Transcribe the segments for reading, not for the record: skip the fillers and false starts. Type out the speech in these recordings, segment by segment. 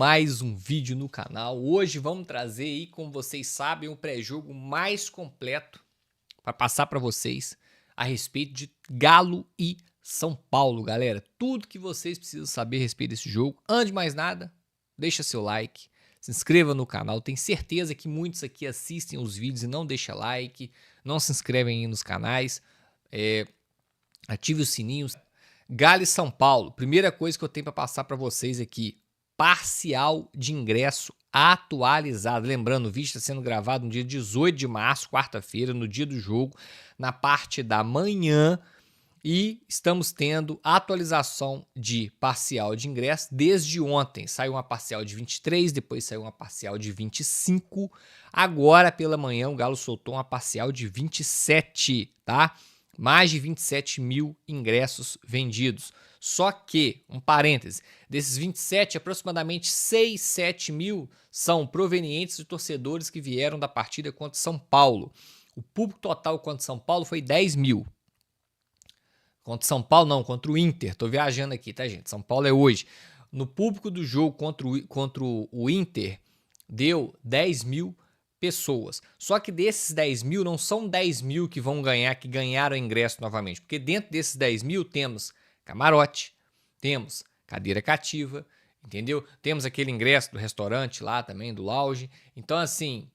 mais um vídeo no canal. Hoje vamos trazer aí, como vocês sabem, o pré-jogo mais completo para passar para vocês a respeito de Galo e São Paulo, galera. Tudo que vocês precisam saber a respeito desse jogo. Antes de mais nada, deixa seu like, se inscreva no canal. Tenho certeza que muitos aqui assistem os vídeos e não deixam like, não se inscrevem aí nos canais. Ative os sininhos. Galo e São Paulo, primeira coisa que eu tenho para passar para vocês aqui, parcial de ingresso atualizado. Lembrando, o vídeo está sendo gravado no dia 18 de março, quarta-feira, no dia do jogo, na parte da manhã, e estamos tendo atualização de parcial de ingresso desde ontem. Saiu uma parcial de 23, depois saiu uma parcial de 25, agora pela manhã o Galo soltou uma parcial de 27, tá? Mais de 27 mil ingressos vendidos. Só que, um parêntese, desses 27, aproximadamente 6, 7 mil são provenientes de torcedores que vieram da partida contra São Paulo. O público total contra São Paulo foi 10 mil. Contra São Paulo não, contra o Inter. Tô viajando aqui, tá, gente? São Paulo é hoje. No público do jogo contra o Inter, deu 10 mil pessoas. Só que desses 10 mil, não são 10 mil que vão ganhar, que ganharam ingresso novamente. Porque dentro desses 10 mil temos camarote, temos cadeira cativa, entendeu? Temos aquele ingresso do restaurante lá também, do lounge. Então, assim,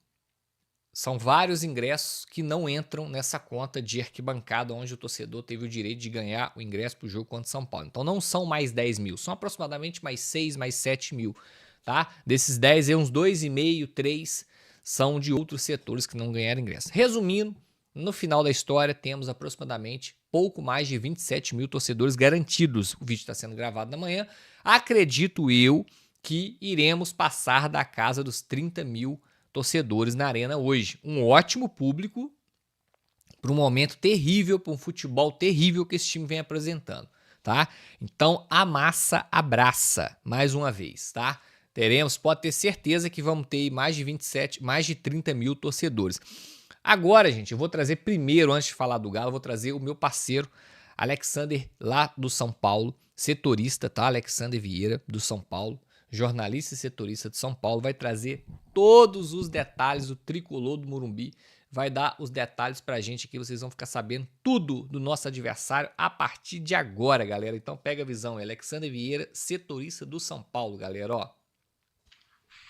são vários ingressos que não entram nessa conta de arquibancada onde o torcedor teve o direito de ganhar o ingresso para o jogo contra São Paulo. Então, não são mais 10 mil, são aproximadamente mais 6, mais 7 mil, tá? Desses 10, uns 2,5, 3 são de outros setores que não ganharam ingresso. Resumindo, no final da história temos aproximadamente pouco mais de 27 mil torcedores garantidos. O vídeo está sendo gravado na manhã. Acredito eu que iremos passar da casa dos 30 mil torcedores na arena hoje. Um ótimo público para um momento terrível, para um futebol terrível que esse time vem apresentando, tá? Então a massa abraça mais uma vez, tá? Teremos, pode ter certeza que vamos ter mais de 27, mais de 30 mil torcedores. Agora, gente, eu vou trazer primeiro, antes de falar do Galo, eu vou trazer o meu parceiro, Alexander, lá do São Paulo, setorista, tá? Alexander Vieira, do São Paulo, jornalista e setorista de São Paulo, vai trazer todos os detalhes do tricolor do Morumbi, vai dar os detalhes pra gente aqui, vocês vão ficar sabendo tudo do nosso adversário a partir de agora, galera. Então pega a visão, Alexander Vieira, setorista do São Paulo, galera, ó.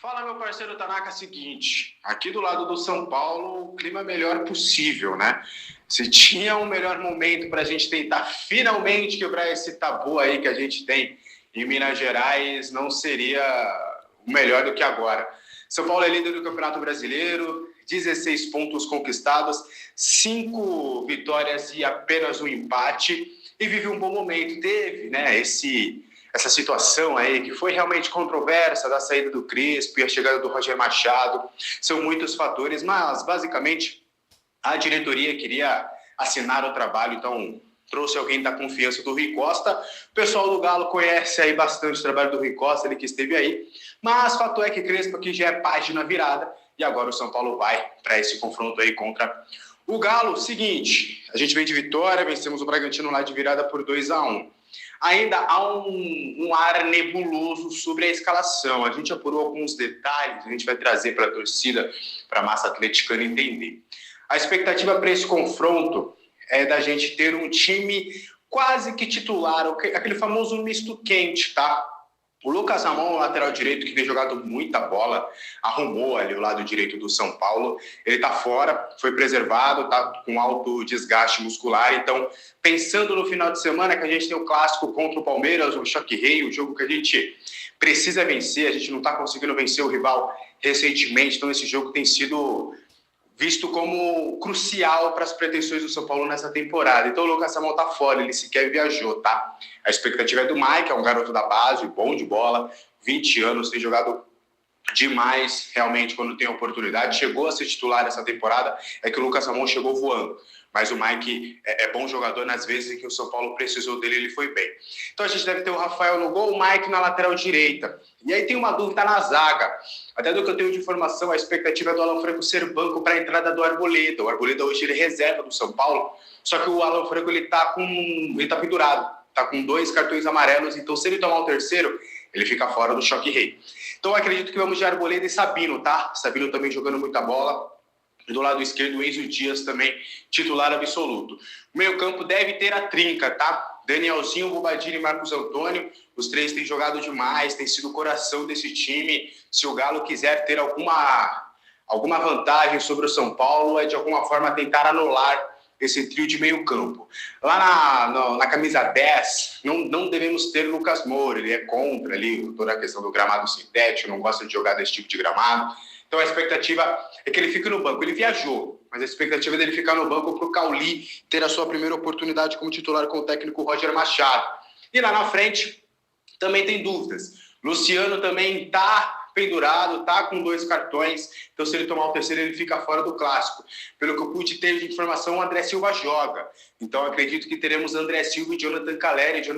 Fala, meu parceiro Tanaka, seguinte, aqui do lado do São Paulo, o clima é melhor possível, né? Se tinha um melhor momento para a gente tentar finalmente quebrar esse tabu aí que a gente tem em Minas Gerais, não seria o melhor do que agora. São Paulo é líder do Campeonato Brasileiro, 16 pontos conquistados, 5 vitórias e apenas um empate, e vive um bom momento. Teve, né, essa situação aí que foi realmente controversa da saída do Crespo e a chegada do Roger Machado. São muitos fatores, mas basicamente a diretoria queria assinar o trabalho, então trouxe alguém da confiança do Rui Costa. O pessoal do Galo conhece aí bastante o trabalho do Rui Costa, ele que esteve aí, mas fato é que Crespo aqui já é página virada e agora o São Paulo vai para esse confronto aí contra o Galo. Seguinte, a gente vem de vitória, vencemos o Bragantino lá de virada por 2-1. Ainda há um ar nebuloso sobre a escalação. A gente apurou alguns detalhes, a gente vai trazer para a torcida, para a massa atleticana entender. A expectativa para esse confronto é da gente ter um time quase que titular, aquele famoso misto quente, tá? O Lucas Ramon, lateral direito, que tem jogado muita bola, arrumou ali o lado direito do São Paulo. Ele tá fora, foi preservado, tá com alto desgaste muscular. Então, pensando no final de semana, que a gente tem o clássico contra o Palmeiras, o choque rei, o jogo que a gente precisa vencer. A gente não tá conseguindo vencer o rival recentemente, então esse jogo tem sido visto como crucial para as pretensões do São Paulo nessa temporada. Então o Lucas Ramon tá fora, ele sequer viajou, tá? A expectativa é do Mike, é um garoto da base, bom de bola, 20 anos, tem jogado demais realmente quando tem oportunidade. Chegou a ser titular essa temporada, é que o Lucas Ramon chegou voando. Mas o Mike é bom jogador, nas vezes em que o São Paulo precisou dele, ele foi bem. Então a gente deve ter o Rafael no gol, o Mike na lateral direita. E aí tem uma dúvida na zaga. Até do que eu tenho de informação, a expectativa é do Alan Franco ser banco para a entrada do Arboleda. O Arboleda hoje ele é reserva do São Paulo, só que o Alan Franco ele tá pendurado, tá com 2 cartões amarelos, então se ele tomar o terceiro, ele fica fora do choque rei. Então eu acredito que vamos de Arboleda e Sabino, tá? Sabino também jogando muita bola. Do lado esquerdo, o Enzo Dias também, titular absoluto. O meio-campo deve ter a trinca, tá? Danielzinho, Bobadilha e Marcos Antônio. Os três têm jogado demais, têm sido o coração desse time. Se o Galo quiser ter alguma vantagem sobre o São Paulo, é de alguma forma tentar anular esse trio de meio-campo. Lá na camisa 10, não devemos ter Lucas Moura, ele é contra ali toda a questão do gramado sintético, não gosta de jogar desse tipo de gramado. Então a expectativa é que ele fique no banco. Ele viajou, mas a expectativa dele ficar no banco para o Cauli ter a sua primeira oportunidade como titular com o técnico Roger Machado. E lá na frente também tem dúvidas. Luciano também está pendurado, tá com 2 cartões, então se ele tomar o terceiro ele fica fora do clássico. Pelo que eu pude ter de informação, o André Silva joga, então acredito que teremos André Silva e Jonathan Calleri, que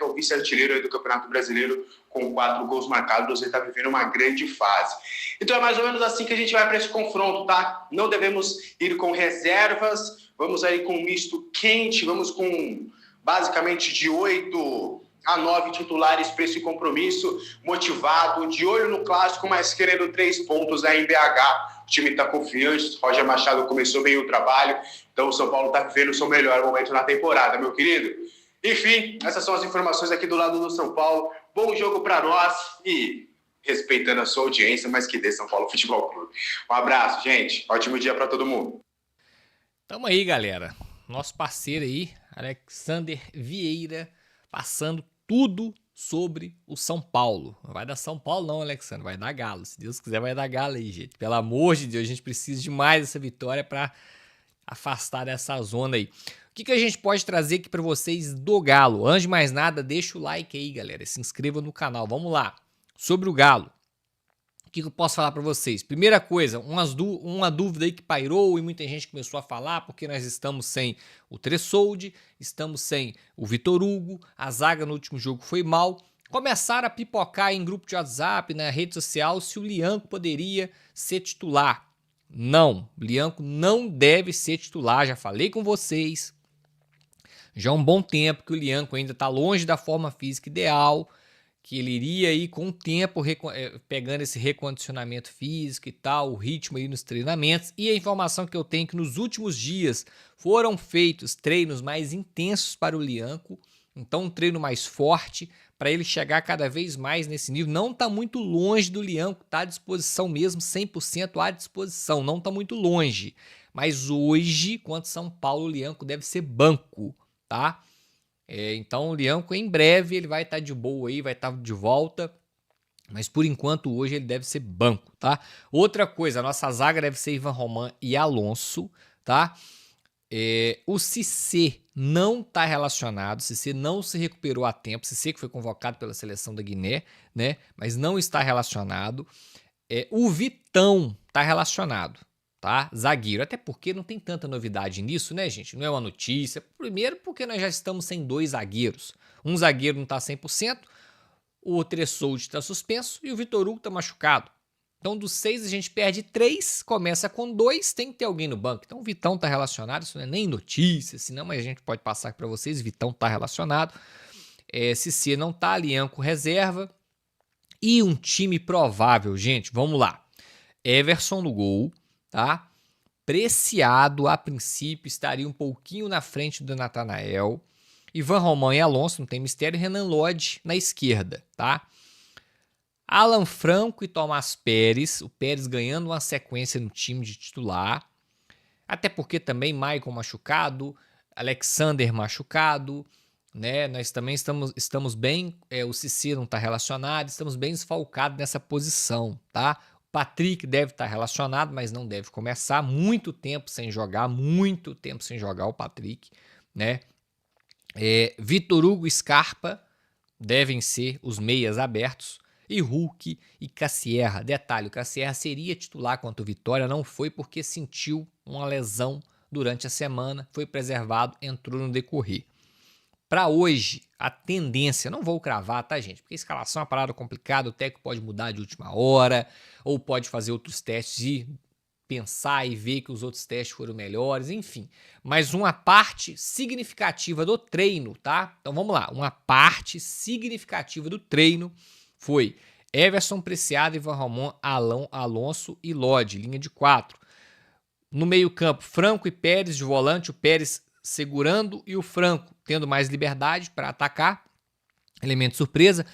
é o vice-artilheiro aí do Campeonato Brasileiro, com 4 gols marcados, ele está vivendo uma grande fase. Então é mais ou menos assim que a gente vai para esse confronto, tá? Não devemos ir com reservas, vamos aí com um misto quente, vamos com basicamente de 8 a 9 titulares para esse compromisso, motivado, de olho no clássico, mas querendo 3 pontos aí em BH. O time está confiante, Roger Machado começou bem o trabalho, então o São Paulo está vivendo o seu melhor momento na temporada, meu querido. Enfim, essas são as informações aqui do lado do São Paulo. Bom jogo para nós e respeitando a sua audiência, mas que dê São Paulo Futebol Clube. Um abraço, gente. Ótimo dia para todo mundo. Tamo aí, galera. Nosso parceiro aí, Alexander Vieira, passando tudo sobre o São Paulo. Não vai dar São Paulo não, Alexandre, vai dar Galo. Se Deus quiser, vai dar Galo aí, gente. Pelo amor de Deus, a gente precisa demais dessa vitória para afastar dessa zona aí. O que a gente pode trazer aqui para vocês do Galo? Antes de mais nada, deixa o like aí, galera. Se inscreva no canal. Vamos lá. Sobre o Galo. O que eu posso falar para vocês? Primeira coisa, uma dúvida aí que pairou e muita gente começou a falar, porque nós estamos sem o Tressoldi, estamos sem o Vitor Hugo, a zaga no último jogo foi mal. Começaram a pipocar em grupo de WhatsApp, na rede social, se o Lianco poderia ser titular. Não, o Lianco não deve ser titular, já falei com vocês. Já há um bom tempo que o Lianco ainda está longe da forma física ideal, que ele iria aí com o tempo pegando esse recondicionamento físico e tal, o ritmo aí nos treinamentos. E a informação que eu tenho é que nos últimos dias foram feitos treinos mais intensos para o Lianco, então um treino mais forte para ele chegar cada vez mais nesse nível. Não está muito longe do Lianco, está à disposição mesmo, 100% à disposição, não está muito longe. Mas hoje, quanto São Paulo, o Lianco deve ser banco, tá? Então o Lianco em breve ele vai estar de boa aí, vai estar de volta, mas por enquanto hoje ele deve ser banco, tá? Outra coisa, a nossa zaga deve ser Ivan Roman e Alonso, tá? O Cissé não está relacionado, Cissé não se recuperou a tempo, Cissé que foi convocado pela seleção da Guiné, né? Mas não está relacionado. O Vitão está relacionado. Tá? Zagueiro, até porque não tem tanta novidade nisso, né, gente? Não é uma notícia. Primeiro porque nós já estamos sem 2 zagueiros. Um zagueiro não está 100%, o Tressoldi está suspenso e o Vitor Hugo está machucado. Então dos 6 a gente perde 3, começa com 2, tem que ter alguém no banco. Então o Vitão está relacionado, isso não é nem notícia, senão, mas a gente pode passar para vocês, Vitão está relacionado. Cissé não está, Lianco reserva. E um time provável, gente, vamos lá. Everson no gol. Tá? Preciado, a princípio, estaria um pouquinho na frente do Natanael. Ivan Roman e Alonso, não tem mistério. Renan Lodge na esquerda, tá? Alan Franco e Tomás Pérez. O Pérez ganhando uma sequência no time de titular. Até porque também Maicon machucado, Alexander machucado, né? Nós também estamos bem. O Cissé não está relacionado, estamos bem desfalcados nessa posição, tá? Patrick deve estar relacionado, mas não deve começar. Muito tempo sem jogar o Patrick, né? Vitor Hugo e Scarpa devem ser os meias abertos. E Hulk e Cassierra. Detalhe, o Cassierra seria titular contra o Vitória, não foi porque sentiu uma lesão durante a semana, foi preservado, entrou no decorrer. Para hoje, a tendência, não vou cravar, tá, gente? Porque a escalação é uma parada complicada, o técnico pode mudar de última hora, ou pode fazer outros testes e pensar e ver que os outros testes foram melhores, enfim. Mas uma parte significativa do treino, tá? Então vamos lá, uma parte significativa do treino foi Everson, Preciado, Ivan Ramon, Alonso e Lodi, linha de 4. No meio-campo, Franco e Pérez de volante, o Pérez segurando e o Franco tendo mais liberdade para atacar. Elemento surpresa.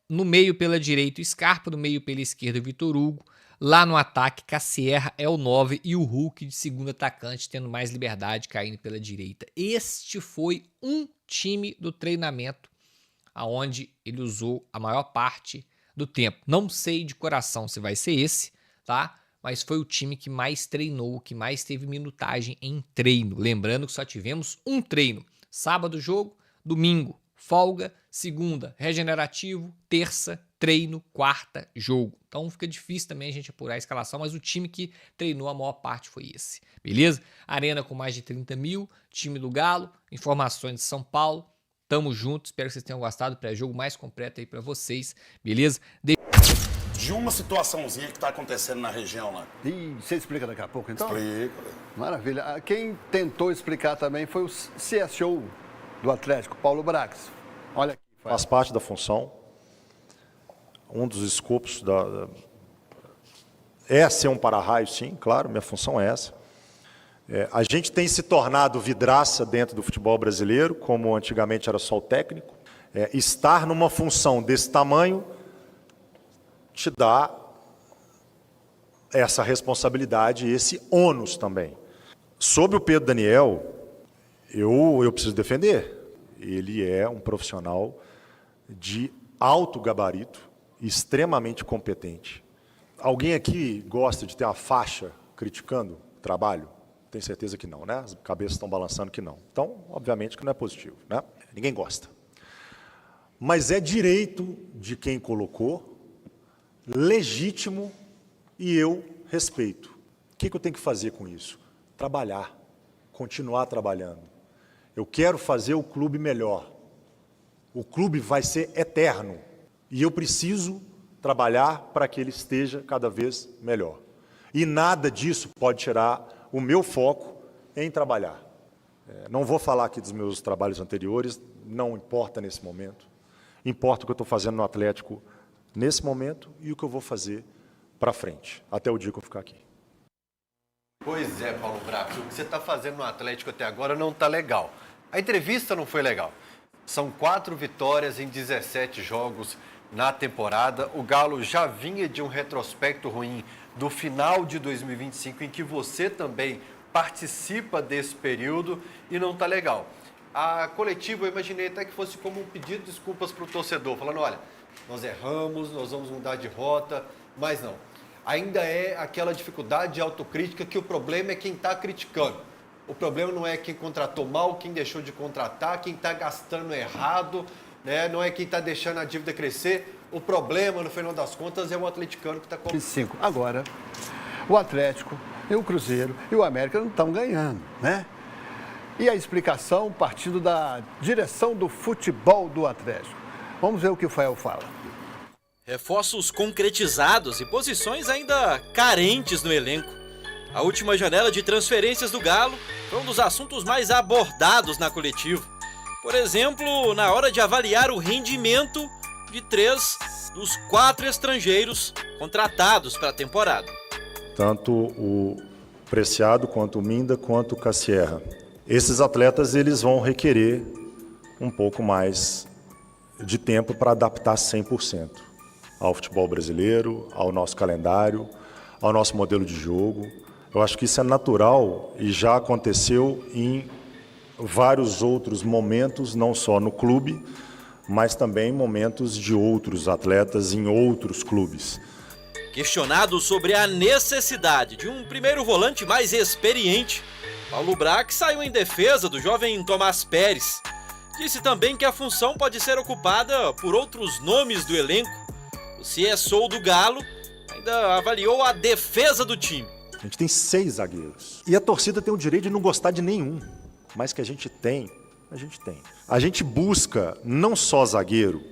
No meio pela direita, o Scarpa, no meio pela esquerda, o Vitor Hugo. Lá no ataque, Cassierra é o 9 e o Hulk de segundo atacante, tendo mais liberdade, caindo pela direita. Este foi um time do treinamento aonde ele usou a maior parte do tempo. Não sei de coração se vai ser esse, tá? Mas foi o time que mais treinou, que mais teve minutagem em treino. Lembrando que só tivemos um treino. Sábado, jogo, domingo, folga, segunda, regenerativo, terça, treino, quarta, jogo. Então fica difícil também a gente apurar a escalação, mas o time que treinou a maior parte foi esse, beleza? Arena com mais de 30 mil, time do Galo, informações de São Paulo, tamo junto, espero que vocês tenham gostado, pré-jogo mais completo aí pra vocês, beleza? De uma situaçãozinha que tá acontecendo na região lá. E você explica daqui a pouco, então? Explica. Maravilha. Quem tentou explicar também foi o CSO do Atlético, Paulo Brax. Olha aqui. Faz parte da função. Um dos escopos é ser um para-raio, sim, claro, minha função é essa. A gente tem se tornado vidraça dentro do futebol brasileiro, como antigamente era só o técnico. Estar numa função desse tamanho te dá essa responsabilidade e esse ônus também. Sobre o Pedro Daniel, eu preciso defender. Ele é um profissional de alto gabarito, extremamente competente. Alguém aqui gosta de ter uma faixa criticando o trabalho? Tenho certeza que não, né? As cabeças estão balançando que não. Então, obviamente que não é positivo, né? Ninguém gosta. Mas é direito de quem colocou, legítimo, e eu respeito. O que eu tenho que fazer com isso? Trabalhar, continuar trabalhando. Eu quero fazer o clube melhor. O clube vai ser eterno. E eu preciso trabalhar para que ele esteja cada vez melhor. E nada disso pode tirar o meu foco em trabalhar. Não vou falar aqui dos meus trabalhos anteriores, não importa nesse momento. Importa o que eu estou fazendo no Atlético nesse momento e o que eu vou fazer para frente, até o dia que eu ficar aqui. Pois é, Paulo Brax, o que você está fazendo no Atlético até agora não está legal. A entrevista não foi legal. São 4 vitórias em 17 jogos na temporada. O Galo já vinha de um retrospecto ruim do final de 2025, em que você também participa desse período e não está legal. A coletiva, eu imaginei até que fosse como um pedido de desculpas para o torcedor, falando, olha, nós erramos, nós vamos mudar de rota, mas não. Ainda é aquela dificuldade de autocrítica que o problema é quem está criticando. O problema não é quem contratou mal, quem deixou de contratar, quem está gastando errado, né? Não é quem está deixando a dívida crescer. O problema, no final das contas, é o atleticano que está... 5. Agora, o Atlético, e o Cruzeiro e o América não estão ganhando, né? E a explicação partindo da direção do futebol do Atlético. Vamos ver o que o Fael fala. Reforços concretizados e posições ainda carentes no elenco. A última janela de transferências do Galo foi um dos assuntos mais abordados na coletiva. Por exemplo, na hora de avaliar o rendimento de 3 dos 4 estrangeiros contratados para a temporada. Tanto o Preciado, quanto o Minda, quanto o Cassierra. Esses atletas eles vão requerer um pouco mais de tempo para adaptar 100% ao futebol brasileiro, ao nosso calendário, ao nosso modelo de jogo. Eu acho que isso é natural e já aconteceu em vários outros momentos, não só no clube, mas também em momentos de outros atletas em outros clubes. Questionado sobre a necessidade de um primeiro volante mais experiente, Paulo Brax saiu em defesa do jovem Tomás Pérez. Disse também que a função pode ser ocupada por outros nomes do elenco. O CSO do Galo ainda avaliou a defesa do time. A gente tem 6 zagueiros. E a torcida tem o direito de não gostar de nenhum. Mas que a gente tem, a gente tem. A gente busca não só zagueiro,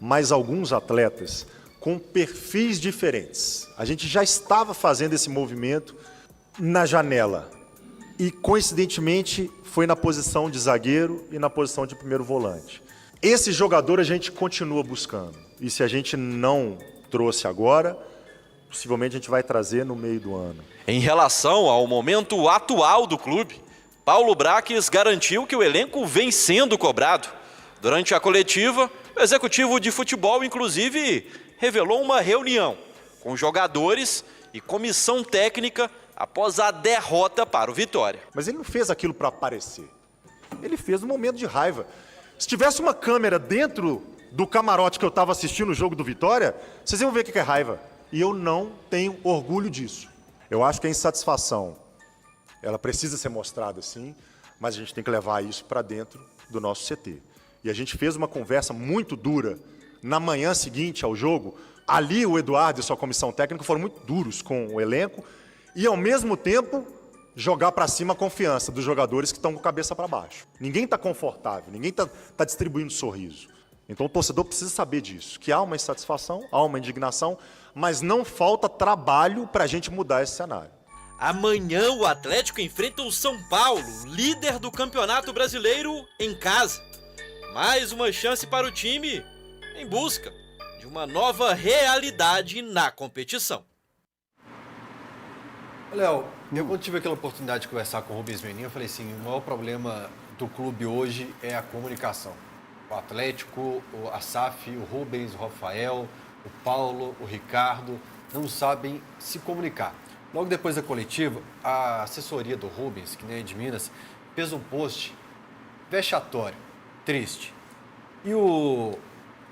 mas alguns atletas com perfis diferentes. A gente já estava fazendo esse movimento na janela. E, coincidentemente, foi na posição de zagueiro e na posição de primeiro volante. Esse jogador a gente continua buscando. E se a gente não trouxe agora, possivelmente a gente vai trazer no meio do ano. Em relação ao momento atual do clube, Paulo Brax garantiu que o elenco vem sendo cobrado. Durante a coletiva, o executivo de futebol, inclusive, revelou uma reunião com jogadores e comissão técnica após a derrota para o Vitória. Mas ele não fez aquilo para aparecer. Ele fez no momento de raiva. Se tivesse uma câmera dentro do camarote que eu estava assistindo o jogo do Vitória, vocês iam ver o que é raiva. E eu não tenho orgulho disso. Eu acho que a insatisfação, ela precisa ser mostrada sim, mas a gente tem que levar isso para dentro do nosso CT. E a gente fez uma conversa muito dura na manhã seguinte ao jogo. Ali o Eduardo e sua comissão técnica foram muito duros com o elenco e, ao mesmo tempo, jogar para cima a confiança dos jogadores que estão com a cabeça para baixo. Ninguém está confortável, ninguém está distribuindo sorriso. Então o torcedor precisa saber disso, que há uma insatisfação, há uma indignação, mas não falta trabalho para a gente mudar esse cenário. Amanhã o Atlético enfrenta o São Paulo, líder do Campeonato Brasileiro, em casa. Mais uma chance para o time em busca de uma nova realidade na competição. Léo, eu quando tive aquela oportunidade de conversar com o Rubens Menin, eu falei assim, o maior problema do clube hoje é a comunicação. O Atlético, a SAF, o Rubens, o Rafael, o Paulo, o Ricardo, não sabem se comunicar. Logo depois da coletiva, a assessoria do Rubens, que nem é de Minas, fez um post vexatório, triste. E o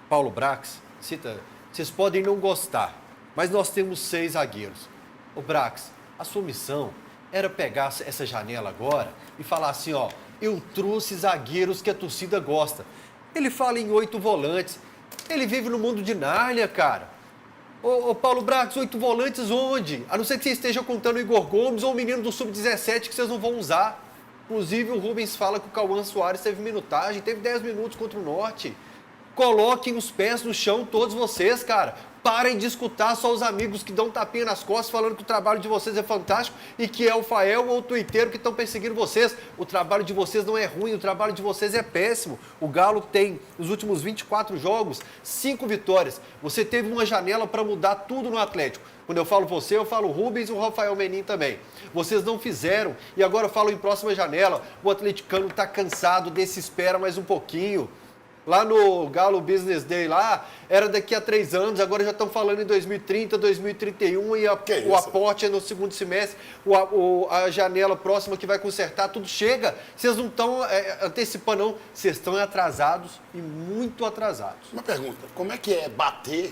Paulo Brax cita, vocês podem não gostar, mas nós temos 6 zagueiros. Ô Brax, a sua missão era pegar essa janela agora e falar assim, ó, eu trouxe zagueiros que a torcida gosta. Ele fala em 8 volantes, ele vive no mundo de Nárnia, cara. Ô Paulo Brax, 8 volantes onde? A não ser que você esteja contando o Igor Gomes ou o menino do Sub-17 que vocês não vão usar. Inclusive o Rubens fala que o Cauã Soares teve minutagem, teve 10 minutos contra o Norte. Coloquem os pés no chão todos vocês, cara. Parem de escutar só os amigos que dão tapinha nas costas falando que o trabalho de vocês é fantástico e que é o Fael ou o tuiteiro que estão perseguindo vocês. O trabalho de vocês não é ruim, o trabalho de vocês é péssimo. O Galo tem, nos últimos 24 jogos, 5 vitórias. Você teve uma janela para mudar tudo no Atlético. Quando eu falo você, eu falo o Rubens e o Rafael Menin também. Vocês não fizeram e agora eu falo em próxima janela. O atleticano está cansado desse espera mais um pouquinho. Lá no Galo Business Day, lá, era daqui a 3 anos, agora já estão falando em 2030, 2031 e o aporte é no segundo semestre, a janela próxima que vai consertar, tudo chega. Vocês não estão antecipando, não. Vocês estão atrasados e muito atrasados. Uma pergunta, como é que é bater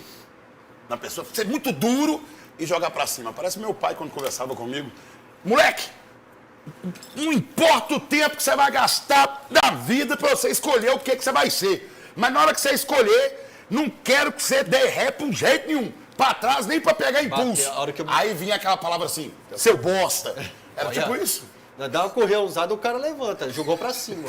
na pessoa, ser muito duro e jogar pra cima? Parece meu pai quando conversava comigo. Moleque! Não importa o tempo que você vai gastar da vida para você escolher o que você vai ser. Mas na hora que você escolher, não quero que você dê ré por jeito nenhum. Para trás, nem para pegar impulso. Aí vinha aquela palavra assim, seu bosta. Era tipo isso. Dá uma correia usada, o cara levanta, jogou para cima.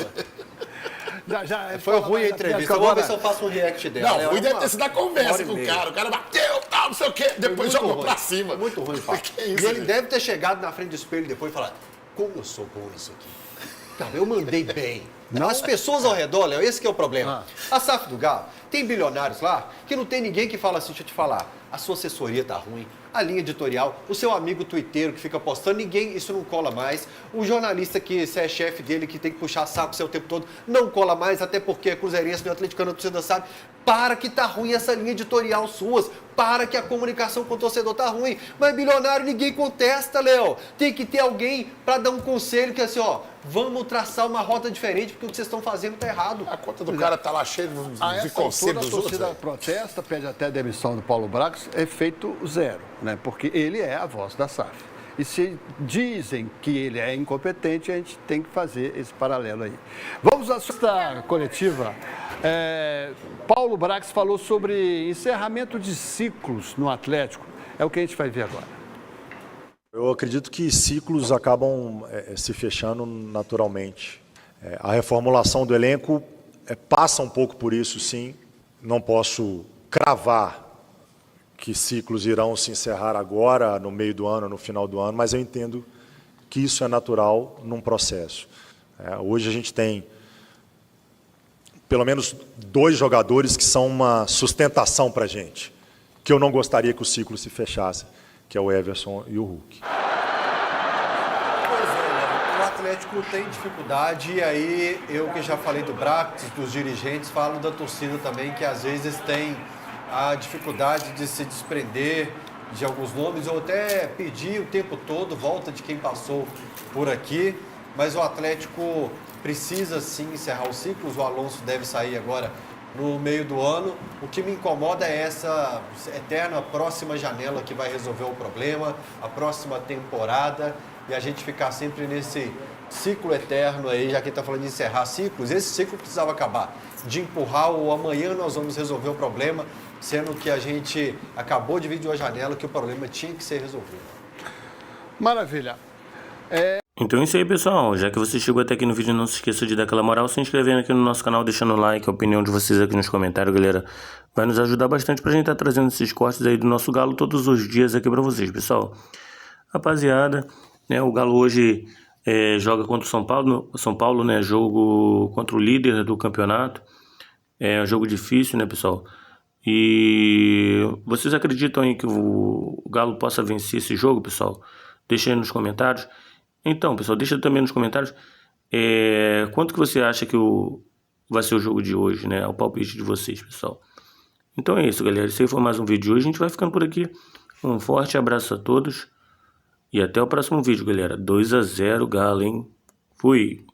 Foi ruim a entrevista. Eu vou ver se eu faço um react dela. Não, ruim deve ter sido a conversa com o cara. O cara bateu, tal, não sei o quê. Depois jogou para cima. Muito ruim, Paulo. E ele deve ter chegado na frente do espelho depois e falado, como eu sou bom nisso aqui. Não, eu mandei bem. Não? As pessoas ao redor, Léo, esse que é o problema. A SAF do Galo, tem bilionários lá que não tem ninguém que fala assim, deixa eu te falar, a sua assessoria tá ruim, a linha editorial, o seu amigo tuiteiro que fica postando, ninguém, isso não cola mais. O jornalista que você é chefe dele, que tem que puxar saco o seu tempo todo, não cola mais, até porque é cruzeirense, meu atleticano, a torcida sabe. Para que tá ruim essa linha editorial suas, para que a comunicação com o torcedor tá ruim. Mas bilionário ninguém contesta, Léo. Tem que ter alguém para dar um conselho que é assim, ó, vamos traçar uma rota diferente, porque o que vocês estão fazendo tá errado. A conta do cara tá lá cheia de conselhos dos outros. A torcida protesta, pede até a demissão do Paulo Brax, efeito zero, né? Porque ele é a voz da SAF. E se dizem que ele é incompetente, a gente tem que fazer esse paralelo aí. Vamos à sua coletiva. Paulo Brax falou sobre encerramento de ciclos no Atlético. É o que a gente vai ver agora. Eu acredito que ciclos acabam se fechando naturalmente. A reformulação do elenco passa um pouco por isso, sim. Não posso cravar que ciclos irão se encerrar agora, no meio do ano, no final do ano, mas eu entendo que isso é natural num processo. Hoje a gente tem pelo menos 2 jogadores que são uma sustentação para a gente, que eu não gostaria que o ciclo se fechasse, que é o Everson e o Hulk. Pois é, né? O Atlético tem dificuldade, e aí eu que já falei do Brax, dos dirigentes, falo da torcida também, que às vezes tem a dificuldade de se desprender de alguns nomes, ou até pedir o tempo todo volta de quem passou por aqui, mas o Atlético precisa sim encerrar os ciclos. O Alonso deve sair agora no meio do ano. O que me incomoda é essa eterna próxima janela que vai resolver o problema, a próxima temporada, e a gente ficar sempre nesse ciclo eterno aí, já que está falando de encerrar ciclos. Esse ciclo precisava acabar, de empurrar o amanhã nós vamos resolver o problema, sendo que a gente acabou de vir de uma janela que o problema tinha que ser resolvido. Maravilha. Então é isso aí, pessoal. Já que você chegou até aqui no vídeo, não se esqueça de dar aquela moral, se inscrevendo aqui no nosso canal, deixando o like, a opinião de vocês aqui nos comentários, galera. Vai nos ajudar bastante pra gente estar trazendo esses cortes aí do nosso Galo todos os dias aqui pra vocês, pessoal. Rapaziada, né, o Galo hoje joga contra o São Paulo, né, jogo contra o líder do campeonato. É um jogo difícil, né, pessoal? E vocês acreditam aí que o Galo possa vencer esse jogo, pessoal? Deixa aí nos comentários. Então, pessoal, deixa também nos comentários quanto que você acha que vai ser o jogo de hoje, né? O palpite de vocês, pessoal. Então é isso, galera. Esse aí foi mais um vídeo de hoje. A gente vai ficando por aqui. Um forte abraço a todos. E até o próximo vídeo, galera. 2-0 Galo, hein? Fui!